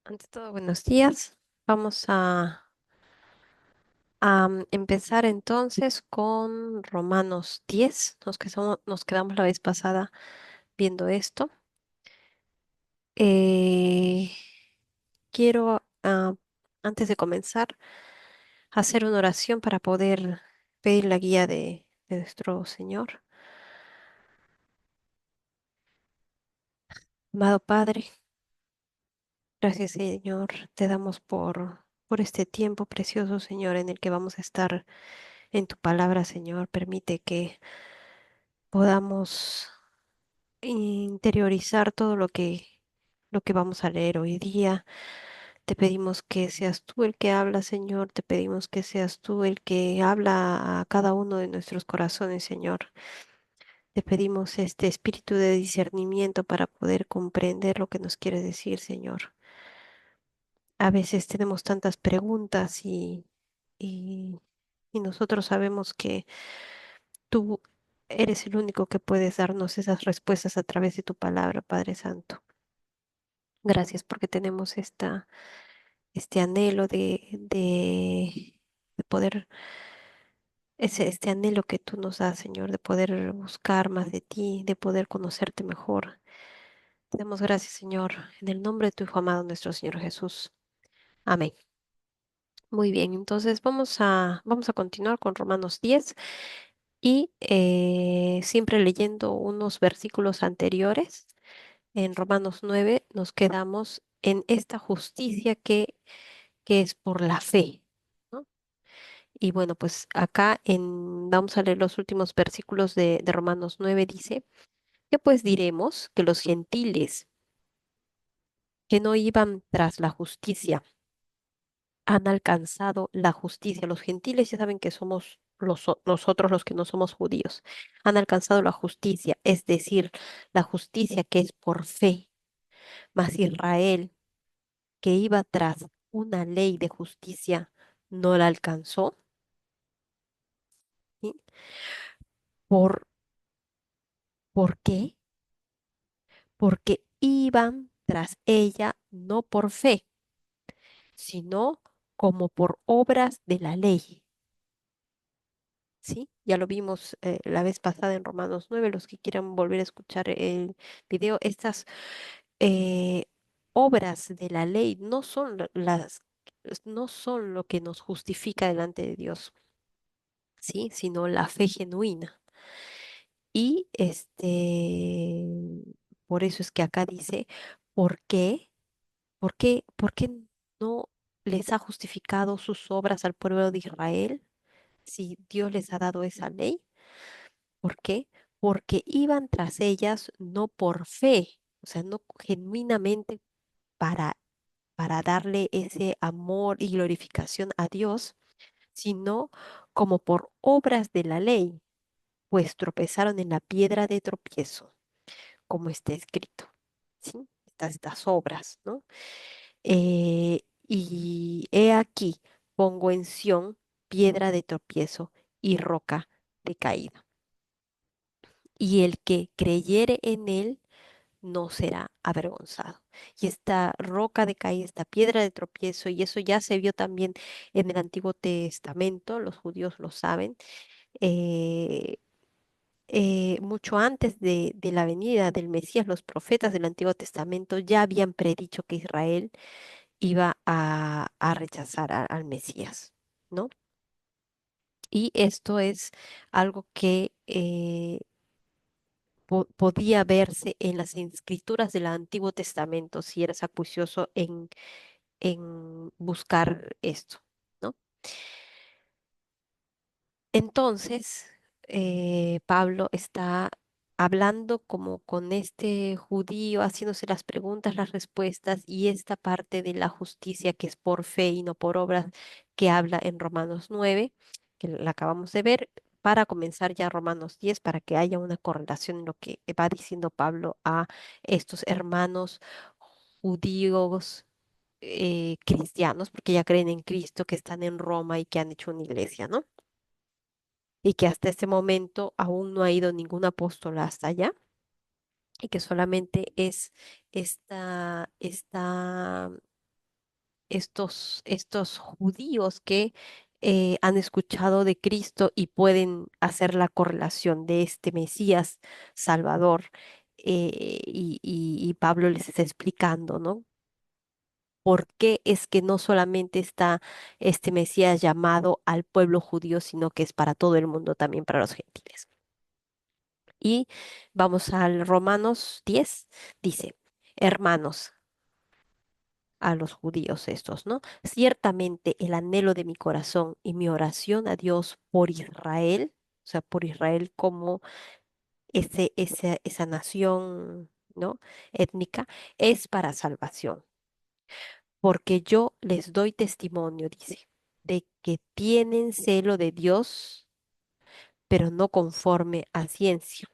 Ante todo, buenos días. Vamos a empezar entonces con Romanos 10. Nos quedamos la vez pasada viendo esto. Eh, quiero, antes de comenzar, hacer una oración para poder pedir la guía de nuestro Señor. Amado Padre, gracias Señor, te damos por este tiempo precioso, Señor, en el que vamos a estar en tu palabra, Señor. Permite que podamos interiorizar todo lo que vamos a leer hoy día. Te pedimos que seas tú el que habla, Señor. Te pedimos que seas tú el que habla a cada uno de nuestros corazones, Señor. Te pedimos este espíritu de discernimiento para poder comprender lo que nos quieres decir, Señor. A veces tenemos tantas preguntas y, y nosotros sabemos que tú eres el único que puedes darnos esas respuestas a través de tu palabra, Padre Santo. Gracias porque tenemos este anhelo de poder, este anhelo que tú nos das, Señor, de poder buscar más de ti, de poder conocerte mejor. Te damos gracias, Señor, en el nombre de tu Hijo amado, nuestro Señor Jesús. Amén. Muy bien, entonces vamos a continuar con Romanos 10 y siempre leyendo unos versículos anteriores. En Romanos 9 nos quedamos en esta justicia que es por la fe, ¿no? Y bueno, pues acá vamos a leer los últimos versículos de Romanos 9, dice, que pues diremos que los gentiles que no iban tras la justicia han alcanzado la justicia. Los gentiles ya saben que somos nosotros los que no somos judíos. Han alcanzado la justicia, es decir, la justicia que es por fe. Mas Israel, que iba tras una ley de justicia, no la alcanzó. ¿Sí? ¿Por, por qué? Porque iban tras ella no por fe, sino como por obras de la ley. ¿Sí? Ya lo vimos la vez pasada en Romanos 9. Los que quieran volver a escuchar el video, estas eh, obras de la ley no son lo que nos justifica delante de Dios, ¿sí? Sino la fe genuina. Y por eso es que acá dice, ¿por qué? ¿Por qué no les ha justificado sus obras al pueblo de Israel si Dios les ha dado esa ley? ¿Por qué? Porque iban tras ellas no por fe, o sea, no genuinamente para, para darle ese amor y glorificación a Dios, sino como por obras de la ley, pues tropezaron en la piedra de tropiezo, como está escrito. ¿Sí? Estas obras, ¿no? Y he aquí, pongo en Sión piedra de tropiezo y roca de caída. Y el que creyere en él no será avergonzado. Y esta roca de caída, esta piedra de tropiezo, y eso ya se vio también en el Antiguo Testamento, los judíos lo saben, eh, mucho antes de la venida del Mesías, los profetas del Antiguo Testamento ya habían predicho que Israel iba a rechazar al Mesías, ¿no? Y esto es algo que podía verse en las escrituras del Antiguo Testamento si eras acucioso en buscar esto, ¿no? Entonces, Pablo está hablando como con este judío, haciéndose las preguntas, las respuestas y esta parte de la justicia que es por fe y no por obras que habla en Romanos 9, que la acabamos de ver, para comenzar ya Romanos 10, para que haya una correlación en lo que va diciendo Pablo a estos hermanos judíos cristianos, porque ya creen en Cristo, que están en Roma y que han hecho una iglesia, ¿no? Y que hasta este momento aún no ha ido ningún apóstol hasta allá y que solamente es esta estos judíos que han escuchado de Cristo y pueden hacer la correlación de este Mesías Salvador. Y Pablo les está explicando, ¿no? ¿Por qué es que no solamente está este Mesías llamado al pueblo judío, sino que es para todo el mundo, también para los gentiles? Y vamos al Romanos 10, dice, hermanos, a los judíos estos, ¿no? Ciertamente el anhelo de mi corazón y mi oración a Dios por Israel, o sea, por Israel como esa nación, ¿no? Étnica, es para salvación, porque yo les doy testimonio, dice, de que tienen celo de Dios, pero no conforme a ciencia.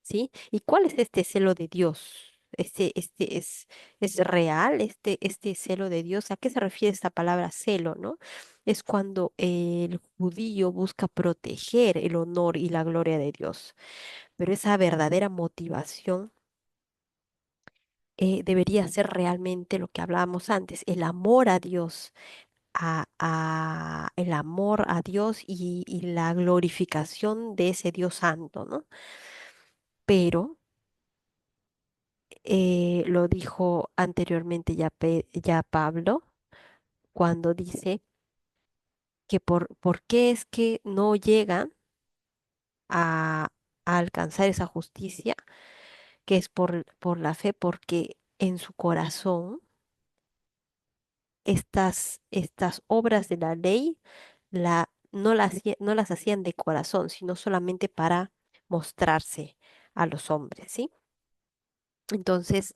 ¿Sí? ¿Y cuál es este celo de Dios? ¿Es real este celo de Dios? ¿A qué se refiere esta palabra celo, no? Es cuando el judío busca proteger el honor y la gloria de Dios, pero esa verdadera motivación debería ser realmente lo que hablábamos antes, el amor a Dios, el amor a Dios y la glorificación de ese Dios santo, ¿no? Pero lo dijo anteriormente ya Pablo, cuando dice que por qué es que no llegan a alcanzar esa justicia, que es por la fe, porque en su corazón estas obras de la ley no las hacían de corazón, sino solamente para mostrarse a los hombres, ¿sí? Entonces,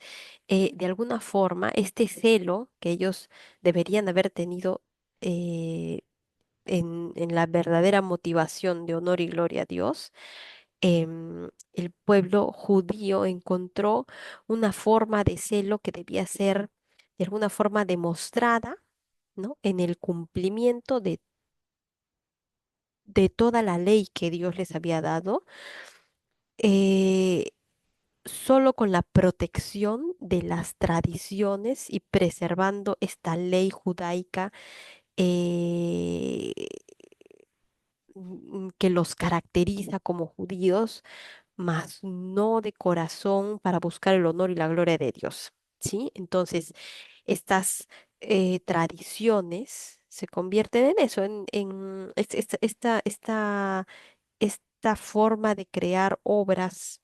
de alguna forma, este celo que ellos deberían haber tenido eh, en la verdadera motivación de honor y gloria a Dios, el pueblo judío encontró una forma de celo que debía ser de alguna forma demostrada, ¿no? En el cumplimiento de toda la ley que Dios les había dado. eh, Solo con la protección de las tradiciones y preservando esta ley judaica eh, que los caracteriza como judíos, mas no de corazón para buscar el honor y la gloria de Dios. ¿Sí? Entonces, estas tradiciones se convierten en eso, esta forma de crear obras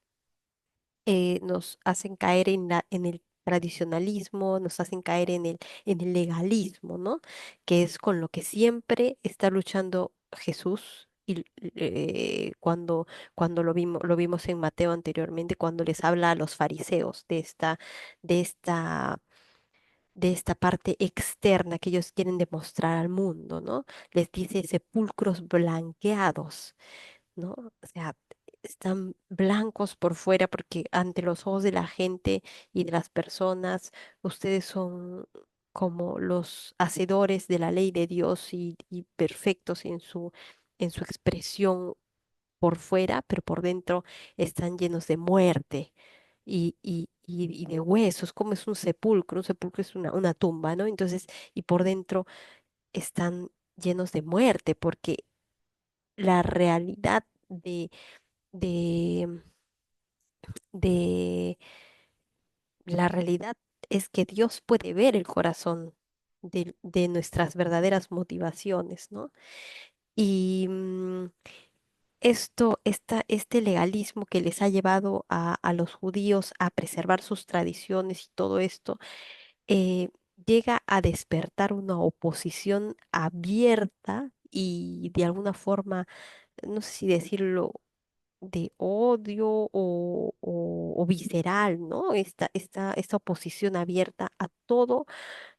nos hacen caer en el tradicionalismo, nos hacen caer en el legalismo, ¿no? Que es con lo que siempre está luchando Jesús. Y cuando lo vimos en Mateo anteriormente, cuando les habla a los fariseos de esta, de esta parte externa que ellos quieren demostrar al mundo, ¿no? Les dice sepulcros blanqueados, ¿no? O sea, están blancos por fuera porque ante los ojos de la gente y de las personas, ustedes son como los hacedores de la ley de Dios y perfectos en su expresión por fuera, pero por dentro están llenos de muerte. Y de huesos, como es un sepulcro es una tumba, ¿no? Entonces, y por dentro están llenos de muerte, porque la realidad de, de la realidad es que Dios puede ver el corazón de nuestras verdaderas motivaciones, ¿no? Y este legalismo que les ha llevado a los judíos a preservar sus tradiciones y todo esto, eh, llega a despertar una oposición abierta y de alguna forma, no sé si decirlo de odio o visceral, ¿no? Esta oposición abierta a todo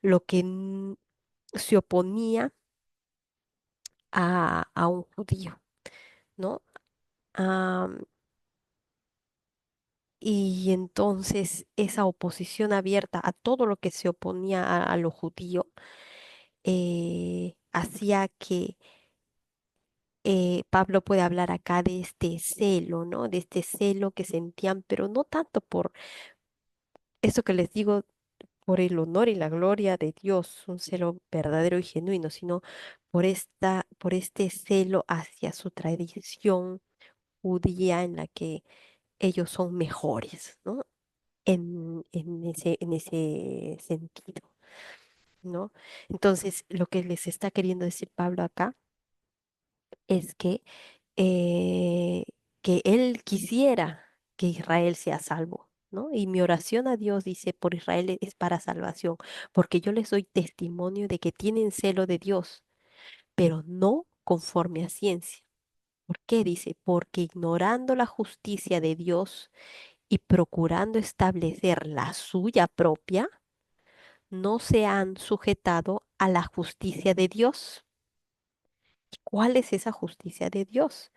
lo que se oponía a un judío, ¿no? Am, y entonces esa oposición abierta a todo lo que se oponía a lo judío hacía que Pablo puede hablar acá de este celo, ¿no? De este celo que sentían, pero no tanto por eso que les digo por el honor y la gloria de Dios, un celo verdadero y genuino, sino por este celo hacia su tradición judía en la que ellos son mejores, ¿no? En ese sentido, ¿no? Entonces, lo que les está queriendo decir Pablo acá es eh, que él quisiera que Israel sea salvo, ¿no? Y mi oración a Dios, dice, por Israel es para salvación, porque yo les doy testimonio de que tienen celo de Dios, pero no conforme a ciencia. ¿Por qué? Dice, porque ignorando la justicia de Dios y procurando establecer la suya propia, no se han sujetado a la justicia de Dios. ¿Cuál es esa justicia de Dios?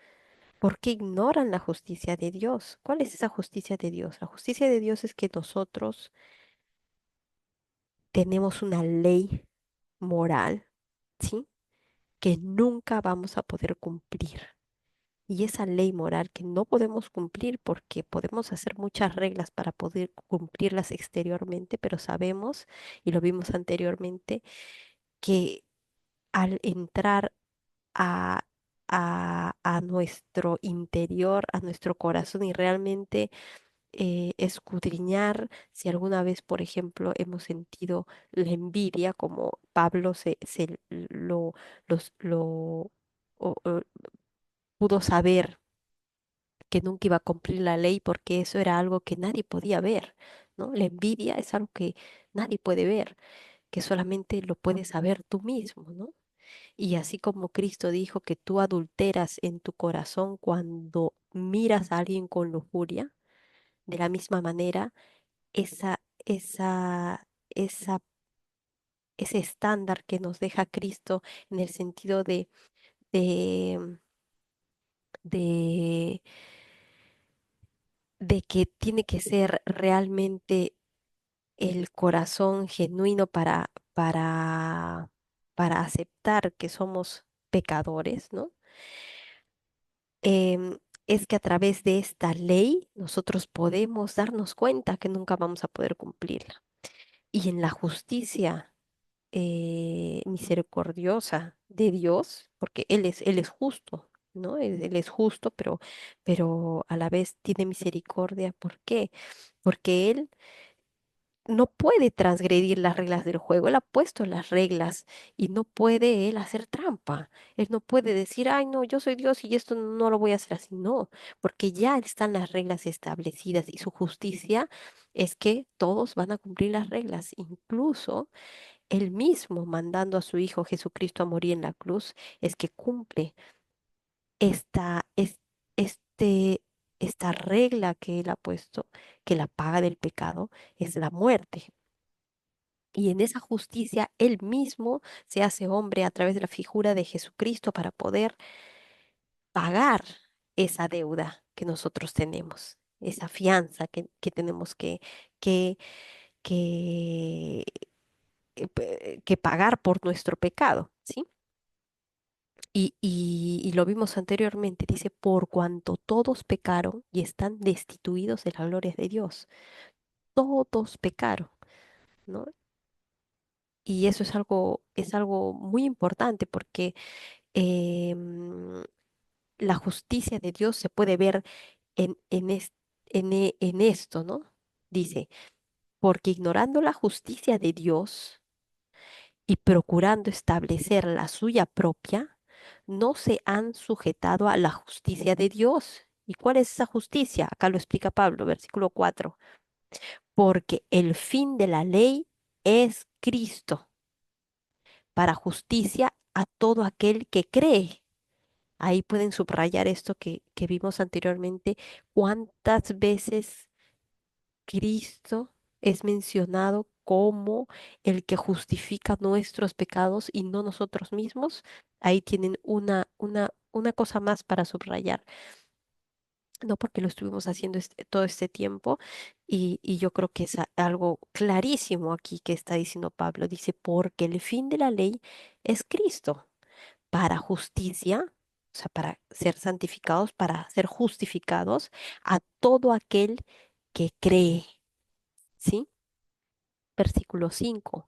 ¿Por qué ignoran la justicia de Dios? ¿Cuál es esa justicia de Dios? La justicia de Dios es que nosotros tenemos una ley moral, ¿sí? Que nunca vamos a poder cumplir. Y esa ley moral que no podemos cumplir porque podemos hacer muchas reglas para poder cumplirlas exteriormente, pero sabemos, y lo vimos anteriormente, que al entrar a, a nuestro interior, a nuestro corazón y realmente escudriñar si alguna vez, por ejemplo, hemos sentido la envidia, como Pablo se lo o pudo saber que nunca iba a cumplir la ley porque eso era algo que nadie podía ver, ¿no? La envidia es algo que nadie puede ver, que solamente lo puedes saber tú mismo, ¿no? Y así como Cristo dijo que tú adulteras en tu corazón cuando miras a alguien con lujuria, de la misma manera, esa, esa, ese estándar que nos deja Cristo en el sentido de, de, de que tiene que ser realmente el corazón genuino para aceptar que somos pecadores, ¿no? Es que a través de esta ley nosotros podemos darnos cuenta que nunca vamos a poder cumplirla. Y en la justicia misericordiosa de Dios, porque Él es justo, ¿no? Él es justo, pero a la vez tiene misericordia. ¿Por qué? Porque Él no puede transgredir las reglas del juego. Él ha puesto las reglas y no puede él hacer trampa. Él no puede decir, ay, no, yo soy Dios y esto no lo voy a hacer así. No, porque ya están las reglas establecidas y su justicia es que todos van a cumplir las reglas, incluso él mismo mandando a su Hijo Jesucristo a morir en la cruz, es que cumple esta, este, esta regla que él ha puesto, que la paga del pecado es la muerte. Y en esa justicia Él mismo se hace hombre a través de la figura de Jesucristo para poder pagar esa deuda que nosotros tenemos, esa fianza que tenemos que, que, que pagar por nuestro pecado, ¿sí? Y lo vimos anteriormente, dice, por cuanto todos pecaron y están destituidos de la gloria de Dios. Todos pecaron, ¿no? Y eso es algo muy importante porque em, la justicia de Dios se puede ver en esto, ¿no? Dice, porque ignorando la justicia de Dios y procurando establecer la suya propia, no se han sujetado a la justicia de Dios. ¿Y cuál es esa justicia? Acá lo explica Pablo, versículo 4. Porque el fin de la ley es Cristo, para justicia a todo aquel que cree. Ahí pueden subrayar esto que vimos anteriormente, cuántas veces Cristo es mencionado como el que justifica nuestros pecados y no nosotros mismos. Ahí tienen una cosa más para subrayar, no porque lo estuvimos haciendo todo este tiempo y yo creo que es algo clarísimo aquí que está diciendo Pablo. Dice, porque el fin de la ley es Cristo para justicia, o sea, para ser santificados, para ser justificados a todo aquel que cree, ¿sí? Versículo 5.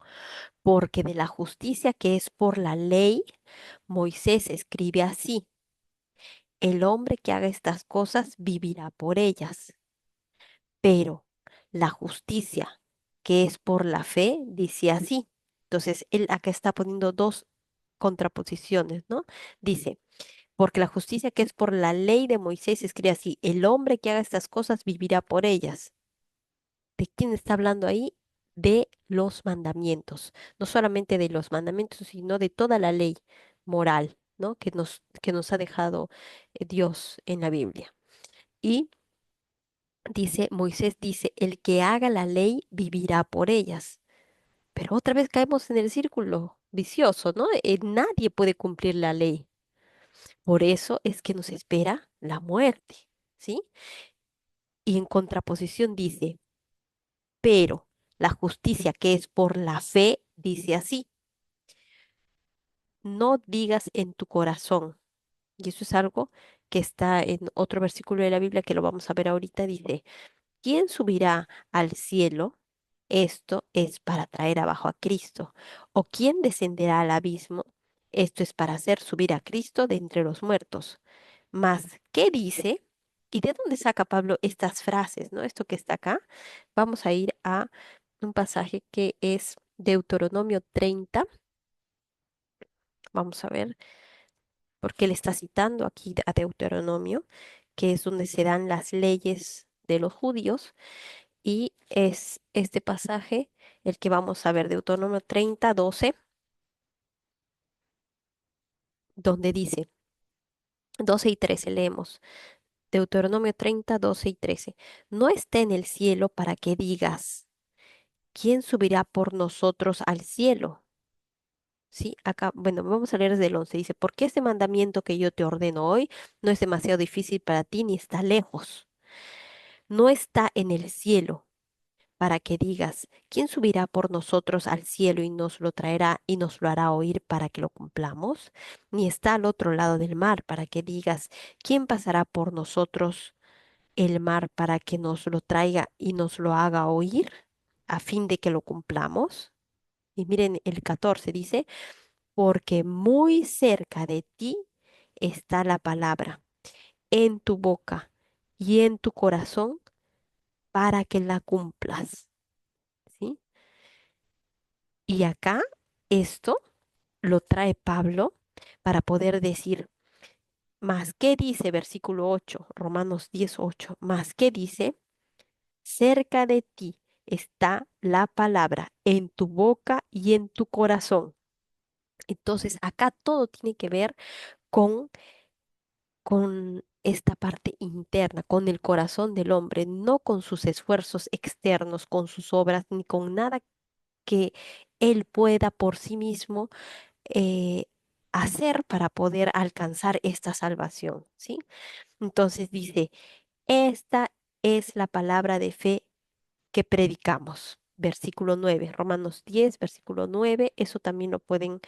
Porque de la justicia que es por la ley, Moisés escribe así: el hombre que haga estas cosas vivirá por ellas. Pero la justicia que es por la fe dice así. Entonces, él acá está poniendo dos contraposiciones, ¿no? Dice, porque la justicia que es por la ley de Moisés escribe así: el hombre que haga estas cosas vivirá por ellas. ¿De quién está hablando ahí? De los mandamientos, no solamente de los mandamientos, sino de toda la ley moral, ¿no? Que nos ha dejado Dios en la Biblia. Y dice, Moisés dice, el que haga la ley vivirá por ellas. Pero otra vez caemos en el círculo vicioso, ¿no? Nadie puede cumplir la ley. Por eso es que nos espera la muerte, ¿sí? Y en contraposición dice, pero la justicia que es por la fe dice así: no digas en tu corazón. Y eso es algo que está en otro versículo de la Biblia que lo vamos a ver ahorita. Dice, ¿quién subirá al cielo? Esto es para traer abajo a Cristo. ¿O quién descenderá al abismo? Esto es para hacer subir a Cristo de entre los muertos. Mas, ¿qué dice? ¿Y de dónde saca Pablo estas frases, no? Esto que está acá. Vamos a ir a un pasaje que es Deuteronomio 30. Vamos a ver, porque él está citando aquí a Deuteronomio, que es donde se dan las leyes de los judíos. Y es este pasaje el que vamos a ver, Deuteronomio 30, 12, donde dice, 12 y 13 leemos. Deuteronomio 30, 12 y 13. No esté en el cielo para que digas, ¿quién subirá por nosotros al cielo? Sí, acá, bueno, vamos a leer desde el 11. Dice, porque este mandamiento que yo te ordeno hoy no es demasiado difícil para ti ni está lejos. No está en el cielo para que digas, ¿quién subirá por nosotros al cielo y nos lo traerá y nos lo hará oír para que lo cumplamos? Ni está al otro lado del mar para que digas, ¿quién pasará por nosotros el mar para que nos lo traiga y nos lo haga oír a fin de que lo cumplamos? Y miren el 14 dice, porque muy cerca de ti está la palabra, en tu boca y en tu corazón, para que la cumplas. ¿Sí? Y acá esto lo trae Pablo para poder decir, más qué dice versículo 8, Romanos 10:8, más qué dice, cerca de ti está la palabra, en tu boca y en tu corazón. Entonces acá todo tiene que ver con esta parte interna, con el corazón del hombre, no con sus esfuerzos externos, con sus obras, ni con nada que él pueda por sí mismo eh, hacer para poder alcanzar esta salvación, ¿sí? Entonces dice, esta es la palabra de fe que predicamos. Versículo 9, Romanos 10, versículo 9, eso también lo pueden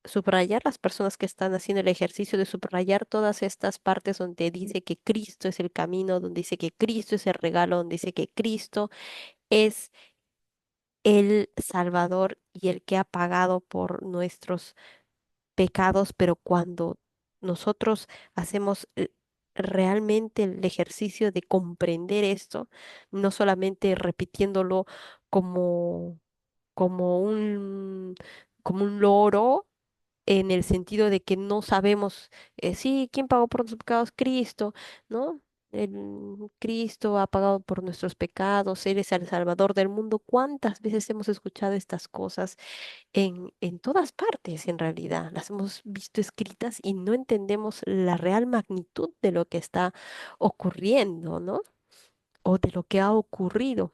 subrayar las personas que están haciendo el ejercicio de subrayar todas estas partes donde dice que Cristo es el camino, donde dice que Cristo es el regalo, donde dice que Cristo es el Salvador y el que ha pagado por nuestros pecados, pero cuando nosotros hacemos realmente el ejercicio de comprender esto, no solamente repitiéndolo como, como un, como un loro, en el sentido de que no sabemos, sí, ¿quién pagó por nuestros pecados? Cristo, ¿no? Cristo ha pagado por nuestros pecados, Él es el Salvador del mundo. ¿Cuántas veces hemos escuchado estas cosas en todas partes, en realidad? Las hemos visto escritas y no entendemos la real magnitud de lo que está ocurriendo, ¿no? O de lo que ha ocurrido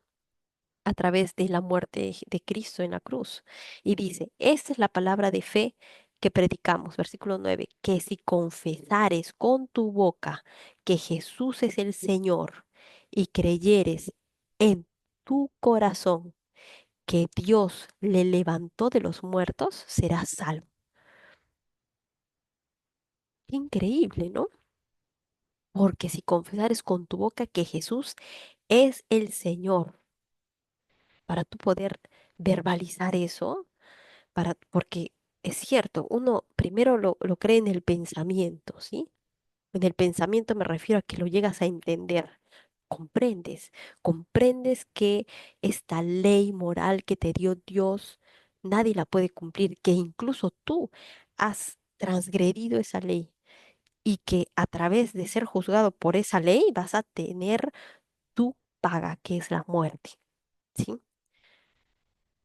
a través de la muerte de Cristo en la cruz. Y dice, esta es la palabra de fe que predicamos, versículo 9, que si confesares con tu boca que Jesús es el Señor y creyeres en tu corazón que Dios le levantó de los muertos, serás salvo. Increíble, ¿no? Porque si confesares con tu boca que Jesús es el Señor, para tú poder verbalizar eso porque es cierto, uno primero lo cree en el pensamiento, ¿sí? En el pensamiento me refiero a que lo llegas a entender. Comprendes, comprendes que esta ley moral que te dio Dios, nadie la puede cumplir, que incluso tú has transgredido esa ley y que a través de ser juzgado por esa ley vas a tener tu paga, que es la muerte, ¿sí?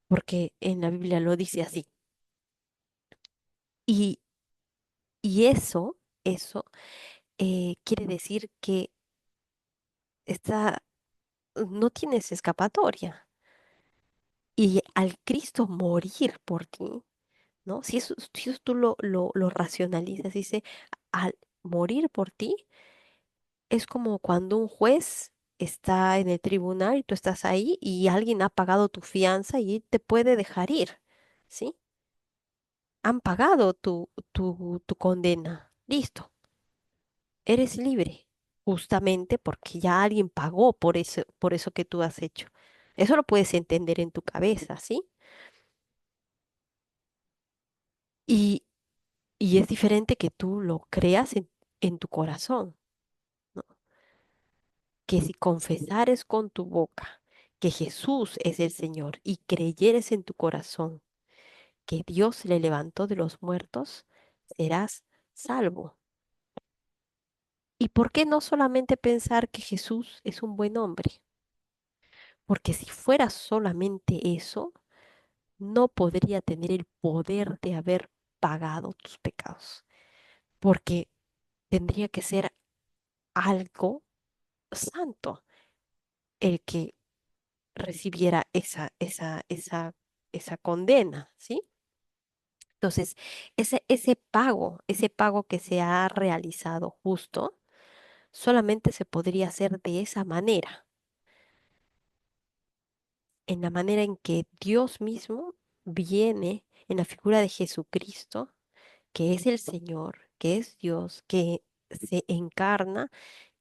Porque en la Biblia lo dice así. Y, y eso quiere decir que está, no tienes escapatoria. Y al Cristo morir por ti, ¿no? Si eso tú lo racionalizas, dice, al morir por ti, es como cuando un juez está en el tribunal y tú estás ahí y alguien ha pagado tu fianza y te puede dejar ir, ¿sí? Han pagado tu condena. Listo, eres libre, justamente porque ya alguien pagó por eso que tú has hecho. Eso lo puedes entender en tu cabeza, ¿sí? Y, y es diferente que tú lo creas en tu corazón, ¿no? Que si confesares con tu boca que Jesús es el Señor y creyeres en tu corazón que Dios le levantó de los muertos, serás salvo. ¿Y por qué no solamente pensar que Jesús es un buen hombre? Porque si fuera solamente eso, no podría tener el poder de haber pagado tus pecados, porque tendría que ser algo santo el que recibiera esa condena, ¿sí? Entonces, ese pago que se ha realizado justo, solamente se podría hacer de esa manera, en la manera en que Dios mismo viene en la figura de Jesucristo, que es el Señor, que es Dios, que se encarna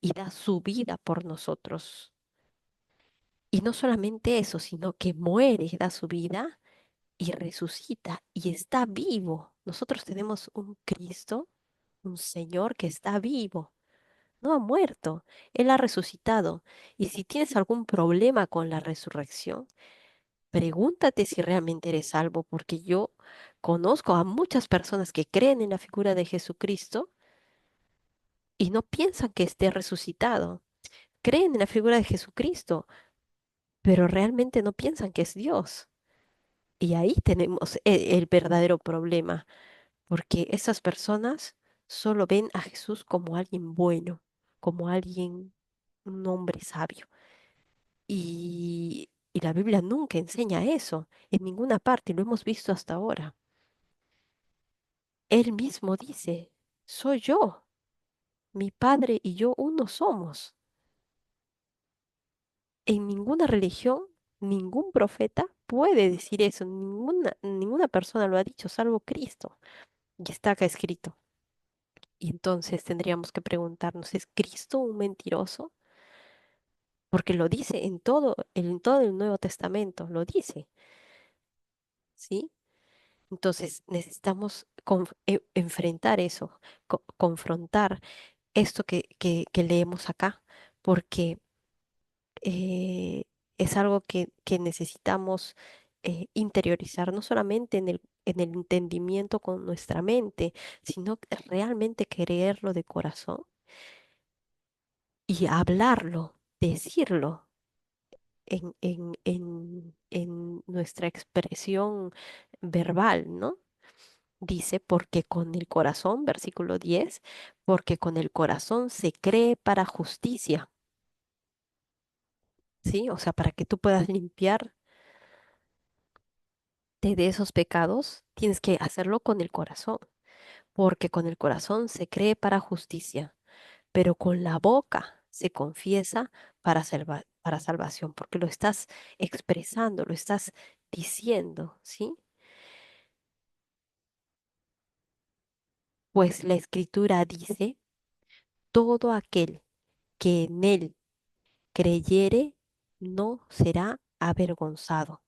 y da su vida por nosotros. Y no solamente eso, sino que muere, da su vida y resucita y está vivo. Nosotros tenemos un Cristo, un Señor que está vivo, no ha muerto, Él ha resucitado. Y si tienes algún problema con la resurrección, pregúntate si realmente eres salvo, porque yo conozco a muchas personas que creen en la figura de Jesucristo y no piensan que esté resucitado. Creen en la figura de Jesucristo, pero realmente no piensan que es Dios. Y ahí tenemos el verdadero problema, porque esas personas solo ven a Jesús como alguien bueno, como alguien, un hombre sabio. Y la Biblia nunca enseña eso, en ninguna parte, lo hemos visto hasta ahora. Él mismo dice, soy yo, mi padre y yo uno somos. En ninguna religión, ningún profeta puede decir eso, ninguna persona lo ha dicho, salvo Cristo. Y está acá escrito. Y entonces tendríamos que preguntarnos, ¿es Cristo un mentiroso? Porque lo dice en todo el Nuevo Testamento, lo dice, ¿sí? Entonces necesitamos enfrentar eso, confrontar esto que leemos acá, porque eh, es algo que necesitamos interiorizar, no solamente en el entendimiento con nuestra mente, sino que realmente creerlo de corazón y hablarlo, decirlo en nuestra expresión verbal, ¿no? Dice, porque con el corazón, versículo 10, porque con el corazón se cree para justicia, ¿sí? O sea, para que tú puedas limpiarte de esos pecados, tienes que hacerlo con el corazón, porque con el corazón se cree para justicia, pero con la boca se confiesa para salvación, porque lo estás expresando, lo estás diciendo, ¿sí? Pues la escritura dice, todo aquel que en él creyere no será avergonzado.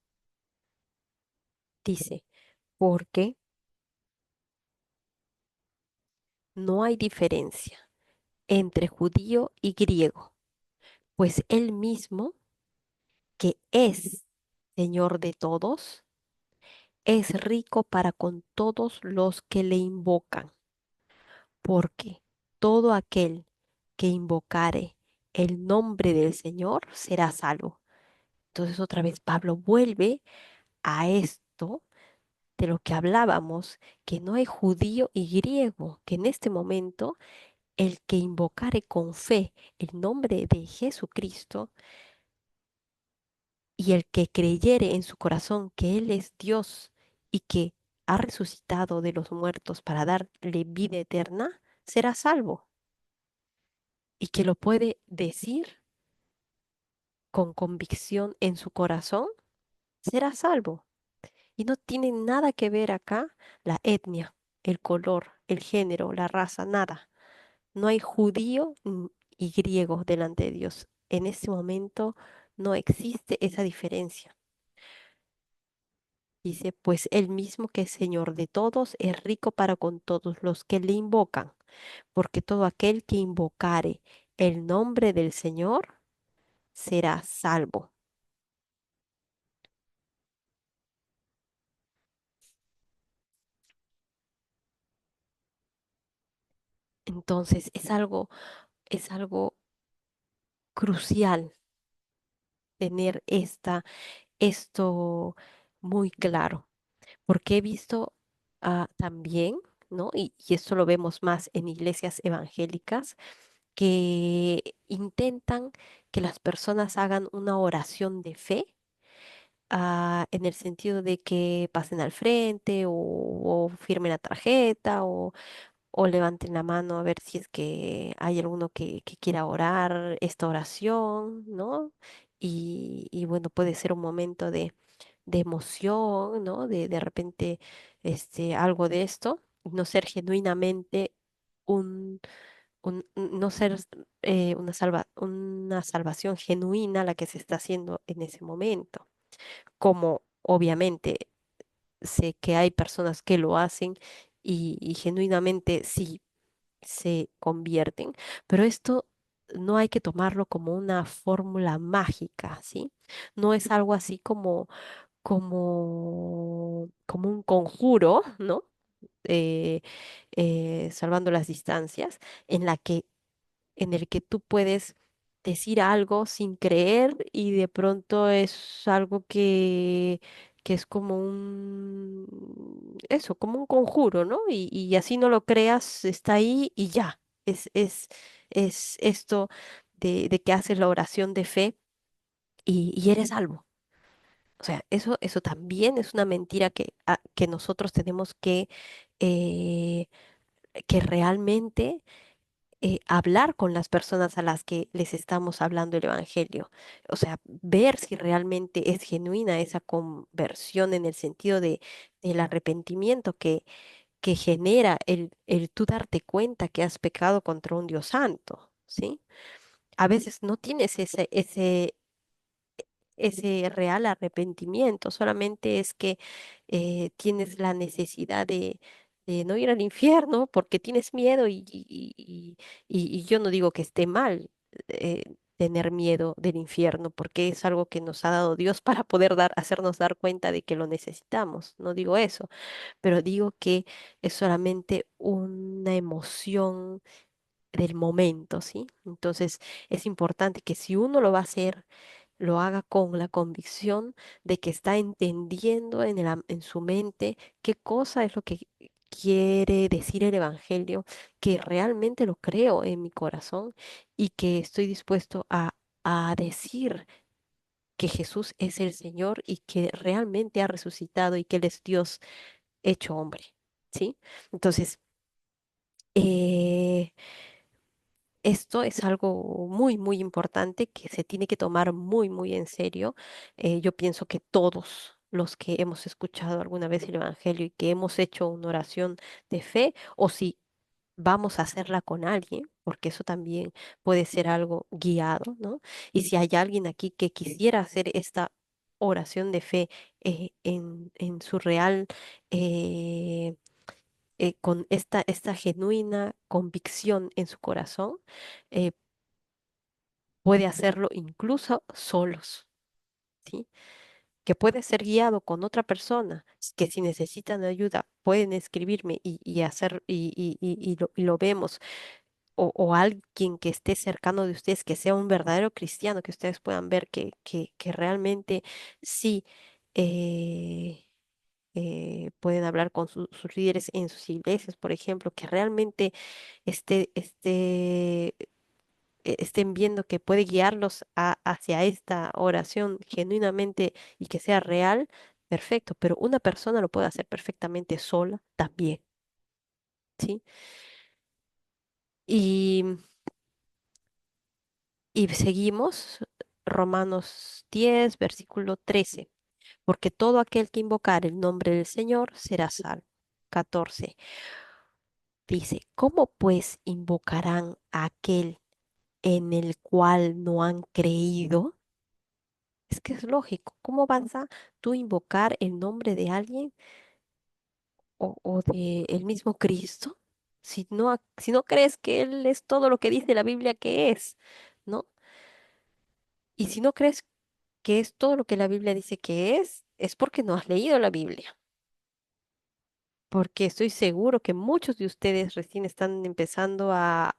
Dice, porque no hay diferencia entre judío y griego, pues él mismo, que es Señor de todos, es rico para con todos los que le invocan, porque todo aquel que invocare el nombre del Señor será salvo. Entonces otra vez Pablo vuelve a esto de lo que hablábamos, que no hay judío y griego, que en este momento el que invocare con fe el nombre de Jesucristo y el que creyere en su corazón que Él es Dios y que ha resucitado de los muertos para darle vida eterna, será salvo y que lo puede decir con convicción en su corazón, será salvo. Y no tiene nada que ver acá la etnia, el color, el género, la raza, nada. No hay judío y griego delante de Dios. En este momento no existe esa diferencia. Dice, pues él mismo que es Señor de todos es rico para con todos los que le invocan, porque todo aquel que invocare el nombre del Señor será salvo. Entonces es algo crucial tener esto muy claro, porque he visto también, ¿no? Y esto lo vemos más en iglesias evangélicas, que intentan que las personas hagan una oración de fe, en el sentido de que pasen al frente o firmen la tarjeta o levanten la mano a ver si es que hay alguno que quiera orar esta oración, ¿no? Y bueno, puede ser un momento de emoción, ¿no? De repente algo de esto, no ser genuinamente no ser una salvación genuina la que se está haciendo en ese momento. Como obviamente sé que hay personas que lo hacen y genuinamente sí se convierten, pero esto no hay que tomarlo como una fórmula mágica, ¿sí? No es algo así como un conjuro, ¿no? Eh, salvando las distancias, en la que en el que tú puedes decir algo sin creer y de pronto es algo que es como eso, como un conjuro, ¿no? Y así no lo creas, está ahí y ya. Es esto de que haces la oración de fe y eres salvo. O sea, eso también es una mentira que nosotros tenemos eh, que realmente hablar con las personas a las que les estamos hablando el Evangelio. O sea, ver si realmente es genuina esa conversión en el sentido del arrepentimiento que genera el tú darte cuenta que has pecado contra un Dios santo, ¿sí? A veces no tienes ese real arrepentimiento, solamente es que tienes la necesidad de no ir al infierno porque tienes miedo y yo no digo que esté mal tener miedo del infierno, porque es algo que nos ha dado Dios para poder hacernos dar cuenta de que lo necesitamos, no digo eso, pero digo que es solamente una emoción del momento, ¿sí? Entonces es importante que si uno lo va a hacer, lo haga con la convicción de que está entendiendo en su mente qué cosa es lo que quiere decir el Evangelio, que realmente lo creo en mi corazón y que estoy dispuesto a decir que Jesús es el Señor y que realmente ha resucitado y que Él es Dios hecho hombre, ¿sí? Entonces, eh, esto es algo muy, muy importante que se tiene que tomar muy, muy en serio. Yo pienso que todos los que hemos escuchado alguna vez el Evangelio y que hemos hecho una oración de fe, o si vamos a hacerla con alguien, porque eso también puede ser algo guiado, ¿no? Y si hay alguien aquí que quisiera hacer esta oración de fe en su real, eh, con esta genuina convicción en su corazón, eh, puede hacerlo incluso solos, ¿sí? Que puede ser guiado con otra persona, que si necesitan ayuda pueden escribirme y hacer, y lo vemos, o alguien que esté cercano de ustedes, que sea un verdadero cristiano, que ustedes puedan ver que realmente sí. eh, Pueden hablar con sus líderes en sus iglesias, por ejemplo, que realmente estén viendo que puede guiarlos hacia esta oración genuinamente y que sea real, perfecto, pero una persona lo puede hacer perfectamente sola también, ¿sí? Y, y seguimos Romanos 10 versículo 13, porque todo aquel que invocar el nombre del Señor será salvo. 14 dice, ¿cómo pues invocarán a aquel en el cual no han creído? Es que es lógico. ¿Cómo vas a tú invocar el nombre de alguien o de el mismo Cristo si no crees que Él es todo lo que dice la Biblia que es, ¿no? Y si no crees que es todo lo que la Biblia dice que es porque no has leído la Biblia. Porque estoy seguro que muchos de ustedes recién están empezando a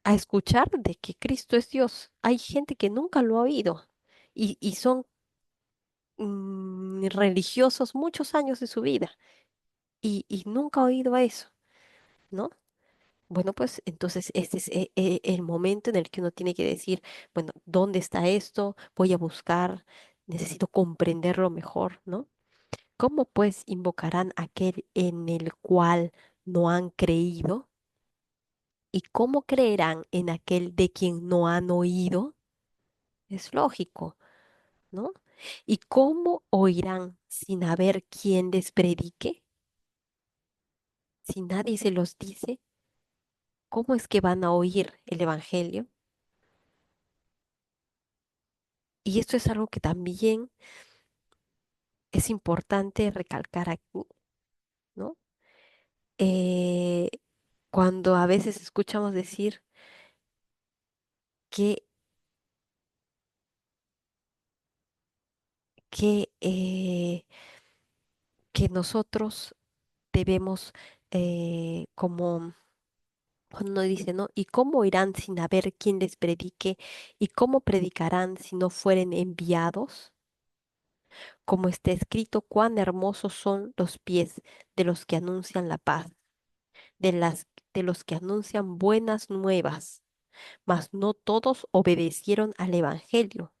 escuchar de que Cristo es Dios. Hay gente que nunca lo ha oído y son religiosos muchos años de su vida y nunca ha oído eso, ¿no? Bueno, pues entonces este es el momento en el que uno tiene que decir, bueno, ¿dónde está esto? Voy a buscar, necesito comprenderlo mejor, ¿no? ¿Cómo pues invocarán aquel en el cual no han creído? ¿Y cómo creerán en aquel de quien no han oído? Es lógico, ¿no? ¿Y cómo oirán sin haber quien les predique? Si nadie se los dice, ¿cómo es que van a oír el Evangelio? Y esto es algo que también es importante recalcar aquí, ¿no? Eh, Cuando a veces escuchamos decir que, que nosotros debemos, como cuando uno dice, ¿no? ¿Y cómo irán sin haber quien les predique? ¿Y cómo predicarán si no fueren enviados? Como está escrito, cuán hermosos son los pies de los que anuncian la paz, de las de los que anuncian buenas nuevas, mas no todos obedecieron al evangelio,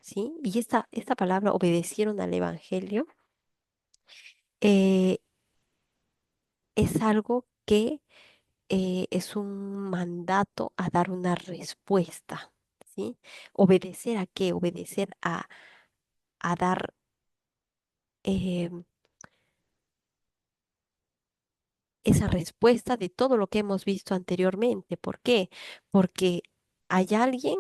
¿sí? Y esta palabra obedecieron al evangelio, eh, es algo que es un mandato a dar una respuesta, ¿sí? ¿Obedecer a qué? Obedecer a dar eh, esa respuesta de todo lo que hemos visto anteriormente. ¿Por qué? Porque hay alguien,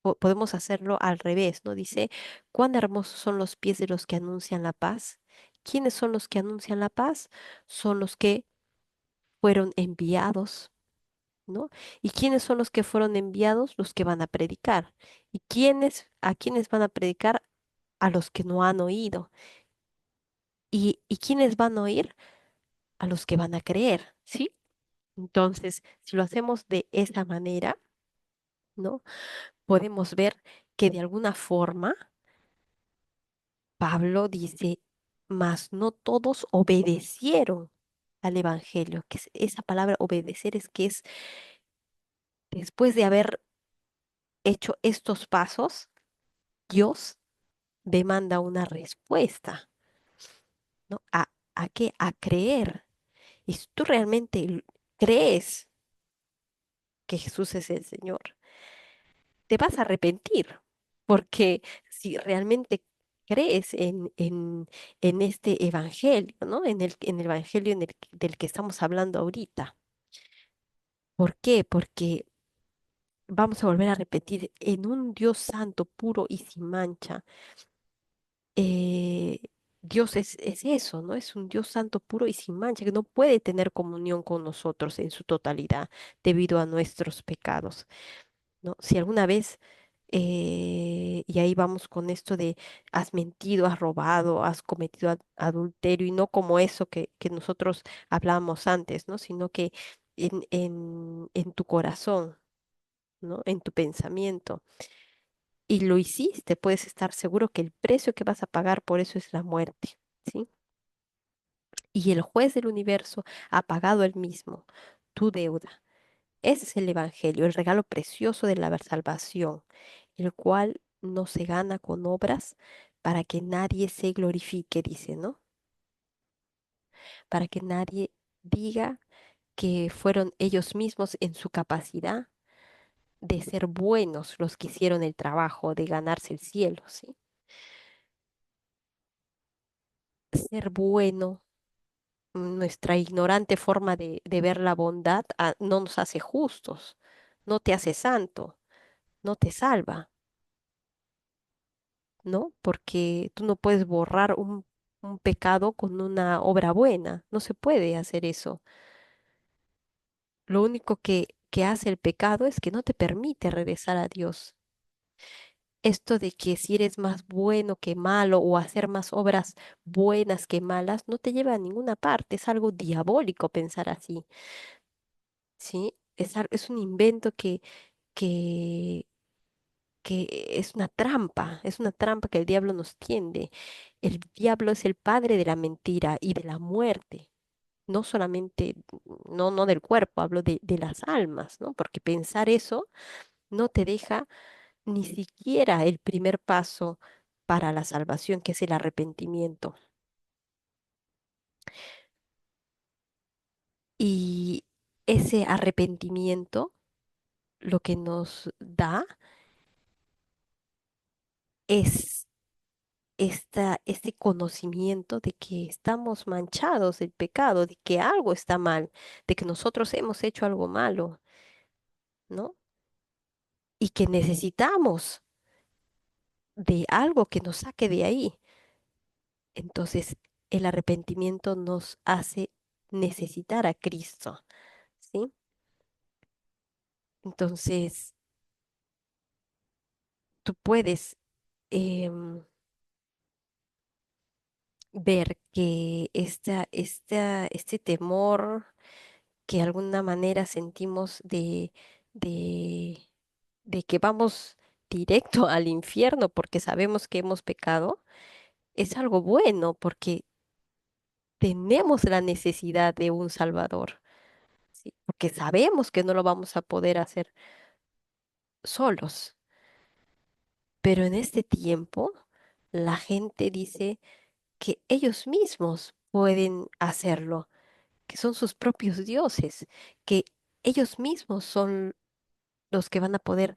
podemos hacerlo al revés, ¿no? Dice, cuán hermosos son los pies de los que anuncian la paz. ¿Quiénes son los que anuncian la paz? Son los que fueron enviados, ¿no? ¿Y quiénes son los que fueron enviados? Los que van a predicar. ¿Y a quiénes van a predicar? A los que no han oído. ¿Y quiénes van a oír? A los que van a creer, ¿sí? Entonces, si lo hacemos de esa manera, ¿no? Podemos ver que de alguna forma Pablo dice, mas no todos obedecieron al Evangelio, esa palabra obedecer es que es después de haber hecho estos pasos, Dios demanda una respuesta, ¿no? ¿A qué? A creer. Y si tú realmente crees que Jesús es el Señor, te vas a arrepentir, porque si realmente crees en este evangelio, ¿no? En el evangelio del que estamos hablando ahorita. ¿Por qué? Porque vamos a volver a repetir, en un Dios santo, puro y sin mancha. eh, Dios es eso, ¿no? Es un Dios santo, puro y sin mancha, que no puede tener comunión con nosotros en su totalidad debido a nuestros pecados, ¿no? Si alguna vez, y ahí vamos con esto de has mentido, has robado, has cometido adulterio, y no como eso que nosotros hablábamos antes, ¿no? Sino que en tu corazón, ¿no? En tu pensamiento. Y lo hiciste, puedes estar seguro que el precio que vas a pagar por eso es la muerte, ¿sí? Y el juez del universo ha pagado él mismo tu deuda. Ese es el Evangelio, el regalo precioso de la salvación, el cual no se gana con obras para que nadie se glorifique, dice, ¿no? Para que nadie diga que fueron ellos mismos en su capacidad de ser buenos los que hicieron el trabajo de ganarse el cielo, ¿sí? Ser bueno, nuestra ignorante forma de ver la bondad no nos hace justos, no te hace santo, no te salva, ¿no? Porque tú no puedes borrar un pecado con una obra buena, no se puede hacer eso. Lo único que hace el pecado es que no te permite regresar a Dios. Esto de que si eres más bueno que malo o hacer más obras buenas que malas no te lleva a ninguna parte, es algo diabólico pensar así, ¿sí? Es un invento que, que es una trampa que el diablo nos tiende. El diablo es el padre de la mentira y de la muerte. No solamente, no del cuerpo, hablo de las almas, ¿no? Porque pensar eso no te deja ni siquiera el primer paso para la salvación, que es el arrepentimiento. Y ese arrepentimiento lo que nos da es este conocimiento de que estamos manchados del pecado, de que algo está mal, de que nosotros hemos hecho algo malo, ¿no? Y que necesitamos de algo que nos saque de ahí. Entonces, el arrepentimiento nos hace necesitar a Cristo, ¿sí? Entonces, tú puedes ver que este temor que de alguna manera sentimos de, de que vamos directo al infierno porque sabemos que hemos pecado, es algo bueno porque tenemos la necesidad de un Salvador, ¿sí? Porque sabemos que no lo vamos a poder hacer solos. Pero en este tiempo, la gente dice que ellos mismos pueden hacerlo, que son sus propios dioses, que ellos mismos son los que van a poder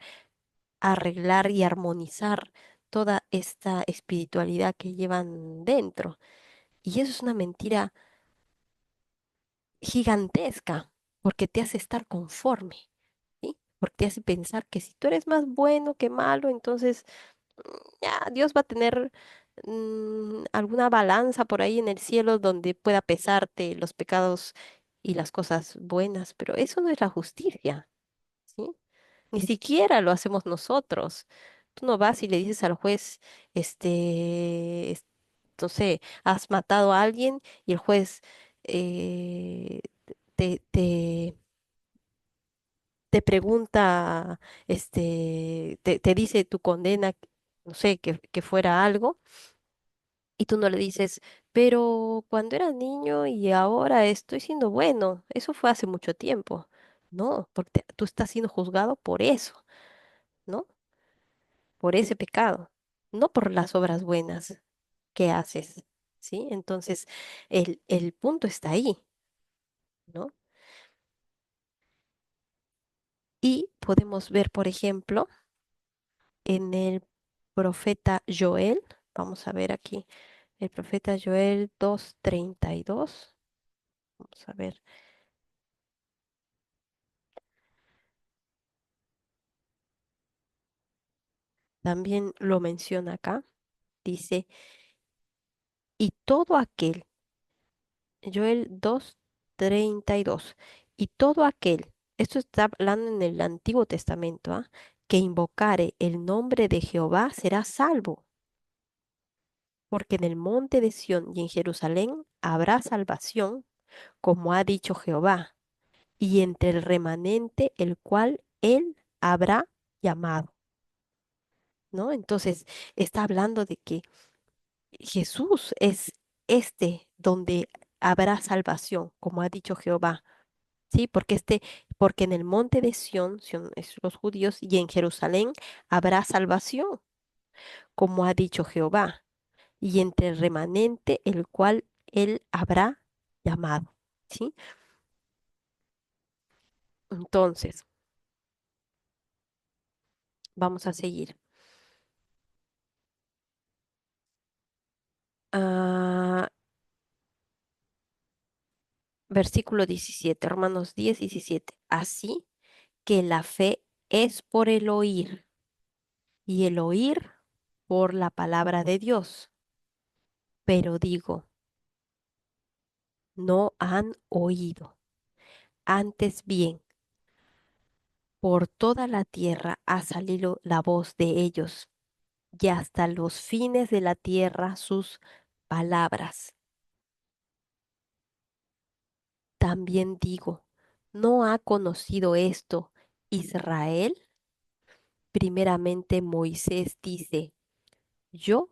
arreglar y armonizar toda esta espiritualidad que llevan dentro. Y eso es una mentira gigantesca, porque te hace estar conforme, ¿sí? Porque te hace pensar que si tú eres más bueno que malo, entonces ya Dios va a tener alguna balanza por ahí en el cielo donde pueda pesarte los pecados y las cosas buenas, pero eso no es la justicia, ¿sí? Ni siquiera lo hacemos nosotros. Tú no vas y le dices al juez, no sé, has matado a alguien y el juez eh, te, te, te pregunta, te dice tu condena, no sé, que fuera algo, y tú no le dices, pero cuando era niño y ahora estoy siendo bueno, eso fue hace mucho tiempo. No, porque tú estás siendo juzgado por eso, ¿no? Por ese pecado, no por las obras buenas que haces, ¿sí? Entonces, el punto está ahí, ¿no? Y podemos ver, por ejemplo, en el profeta Joel, vamos a ver aquí, el profeta Joel 2:32, vamos a ver, también lo menciona acá, dice, y todo aquel, Joel 2:32, y todo aquel, esto está hablando en el Antiguo Testamento, ¿ah? Que invocare el nombre de Jehová será salvo, porque en el monte de Sión y en Jerusalén habrá salvación, como ha dicho Jehová, y entre el remanente el cual él habrá llamado, ¿no? Entonces, está hablando de que Jesús es este donde habrá salvación, como ha dicho Jehová. Sí, porque en el monte de Sión, Sión es los judíos, y en Jerusalén habrá salvación, como ha dicho Jehová, y entre el remanente el cual él habrá llamado. ¿Sí? Entonces, vamos a seguir. Ah, versículo 17, Romanos 10:17. Así que la fe es por el oír, y el oír por la palabra de Dios. Pero digo, no han oído. Antes bien, por toda la tierra ha salido la voz de ellos, y hasta los fines de la tierra sus palabras. También digo, ¿no ha conocido esto Israel? Primeramente Moisés dice, yo